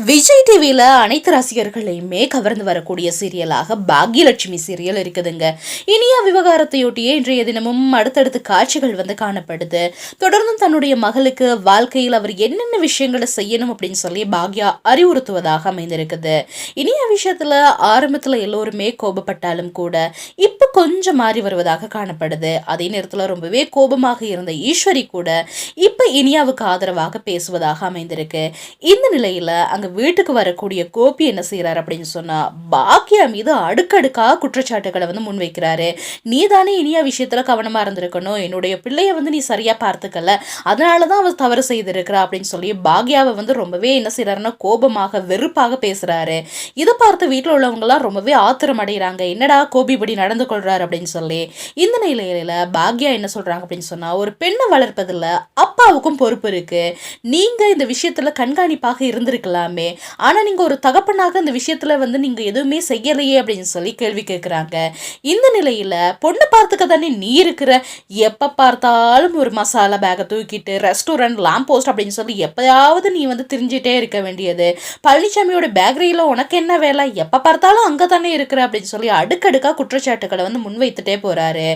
விஜய் டிவியில் அனைத்து ரசிகர்களையுமே கவர்ந்து வரக்கூடிய சீரியலாக பாக்யலட்சுமி சீரியல் இருக்குதுங்க. இனியா விவகாரத்தையொட்டியே இன்றைய தினமும் அடுத்தடுத்து காட்சிகள் காணப்படுது. தொடர்ந்தும் தன்னுடைய மகளுக்கு வாழ்க்கையில் அவர் என்னென்ன விஷயங்களை செய்யணும் அப்படின்னு சொல்லி பாக்யா அறிவுறுத்துவதாக அமைந்திருக்குது. இனியா விஷயத்துல ஆரம்பத்துல எல்லோருமே கோபப்பட்டாலும் கூட இப்ப கொஞ்சம் மாறி வருவதாக காணப்படுது. அதே நேரத்துல ரொம்பவே கோபமாக இருந்த ஈஸ்வரி கூட இப்ப இனியாவுக்கு ஆதரவாக பேசுவதாக அமைந்திருக்கு. இந்த நிலையில அங்க வீட்டுக்கு வரக்கூடிய கோபி என்ன செய்யறாரு அப்படின்னு சொன்னா பாக்கியா மீது அடுக்கடுக்கா குற்றச்சாட்டுகளை முன்வைக்கிறாரு. நீ தானே இனியா விஷயத்துல கவனமா இருந்திருக்கணும், என்னுடைய பிள்ளைய நீ சரியா பார்த்துக்கல, அதனாலதான் அவர் தவறு செய்திருக்கிறா அப்படின்னு சொல்லி பாக்யாவை ரொம்பவே என்ன செய்யறாருன்னா கோபமாக வெறுப்பாக பேசுறாரு. இதை பார்த்து வீட்டில் உள்ளவங்க எல்லாம் ரொம்பவே ஆத்திரம் அடைகிறாங்க. என்னடா கோபி இப்படி நடந்து கொள்றாரு அப்படின்னு சொல்லி. இந்த நிலையில பாக்யா என்ன சொல்றாங்க அப்படின்னு சொன்னா, ஒரு பெண்ணை வளர்ப்பதில் அப்பாவுக்கும் பொறுப்பு இருக்கு, நீங்க இந்த விஷயத்துல கண்காணிப்பாக இருந்திருக்கலாமே, ஆனா நீங்க ஒரு தகப்பனாக இந்த விஷயத்துல நீங்க எதுவுமே செய்யலையே அப்படின்னு சொல்லி கேள்வி கேட்கிறாங்க. இந்த நிலையில பொண்ணு பார்த்துக்க தானே நீ இருக்கிற, எப்ப பார்த்தாலும் ஒரு மசாலா பேக்கை தூக்கிட்டு ரெஸ்டாரண்ட் லாம்ப் போஸ்ட் அப்படின்னு சொல்லி எப்பயாவது நீ திரிஞ்சிட்டே இருக்க வேண்டியது, பழனிசாமியோட பேக்கரியில உனக்கு என்ன வேலை, எப்ப பார்த்தாலும் அங்க தானே இருக்கிற அப்படின்னு சொல்லி அடுக்கடுக்கா குற்றச்சாட்டுகளை முன்வைத்துட்டே போறாரு.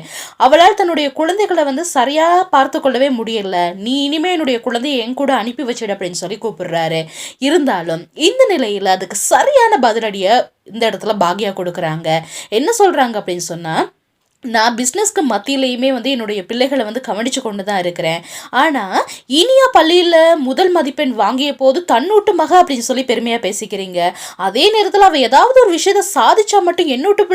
அவளால் தன்னுடைய குழந்தைகளை சரியா பார்த்து கொள்ளவே முடியல, நீ இனிமே என்னுடைய குழந்தையை என் கூட அனுப்பி வச்சிடு அப்படின்னு சொல்லி கூப்பிடுறாரு. இருந்தாலும் இந்த நிலையில அதுக்கு சரியான பதிலடிய இந்த இடத்துல பாக்யா கொடுக்குறாங்க. என்ன சொல்றாங்க அப்படின்னு சொன்னா, நான் பிஸ்னஸ்க்கு மத்தியிலையுமே என்னுடைய பிள்ளைகளை கவனிச்சு கொண்டு தான் இருக்கிறேன். ஆனால் இனியா பள்ளியில் முதல் மதிப்பெண் வாங்கிய போது தன்னூட்டு மக அப்படின்னு சொல்லி பெருமையாக பேசிக்கிறீங்க. அதே நேரத்தில் அவள் ஏதாவது ஒரு விஷயத்தை சாதிச்சா மட்டும் என்னூட்டு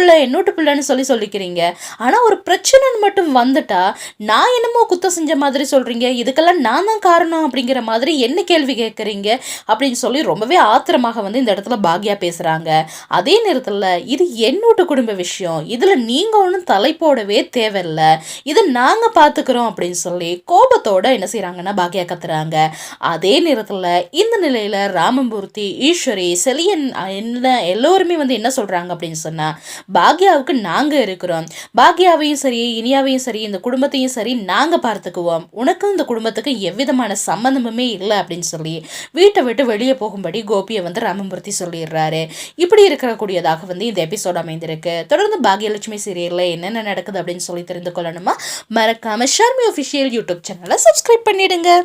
பிள்ளைன்னு சொல்லிக்கிறீங்க. ஆனால் ஒரு பிரச்சனைன்னு மட்டும் வந்துட்டா நான் என்னமோ குத்தம் செஞ்ச மாதிரி சொல்கிறீங்க, இதுக்கெல்லாம் நான் தான் காரணம் அப்படிங்கிற மாதிரி என்ன கேள்வி கேட்குறீங்க அப்படின்னு சொல்லி ரொம்பவே ஆத்திரமாக இந்த இடத்துல பாக்யா பேசுகிறாங்க. அதே நேரத்தில் இது என்னூட்டு குடும்ப விஷயம், இதில் நீங்கள் ஒன்றும் தலை போடவே தேவையில்ல, இதை நாங்க பாத்துக்கிறோம் அப்படின்னு சொல்லி கோபத்தோட என்ன செய்யறாங்கன்னா பாக்யா கத்துறாங்க. அதே நேரத்துல இந்த நிலையில ராமமூர்த்தி, ஈஸ்வரி, செலியன் என்ன எல்லோருமே என்ன சொல்றாங்க அப்படின்னு சொன்னா, பாக்யாவுக்கு நாங்க இருக்கிறோம், பாக்யாவையும் சரி இனியாவையும் சரி இந்த குடும்பத்தையும் சரி நாங்க பார்த்துக்குவோம், உனக்கும் இந்த குடும்பத்துக்கு எவ்விதமான சம்பந்தமுமே இல்லை அப்படின்னு சொல்லி வீட்டை விட்டு வெளியே போகும்படி கோபியை ராமமூர்த்தி சொல்லிடுறாரு. இப்படி இருக்கக்கூடியதாக இந்த எபிசோட் அமைந்திருக்கு. தொடர்ந்து பாக்யலட்சுமி சீரியல்ல என்னென்ன நடக்குது அப்படின்னு சொல்லி தெரிந்து கொள்ளணுமா, மறக்காம ஷர்மி ஆஃபிஷியல் யூடியூப் சேனலை சப்ஸ்கிரைப் பண்ணிடுங்க.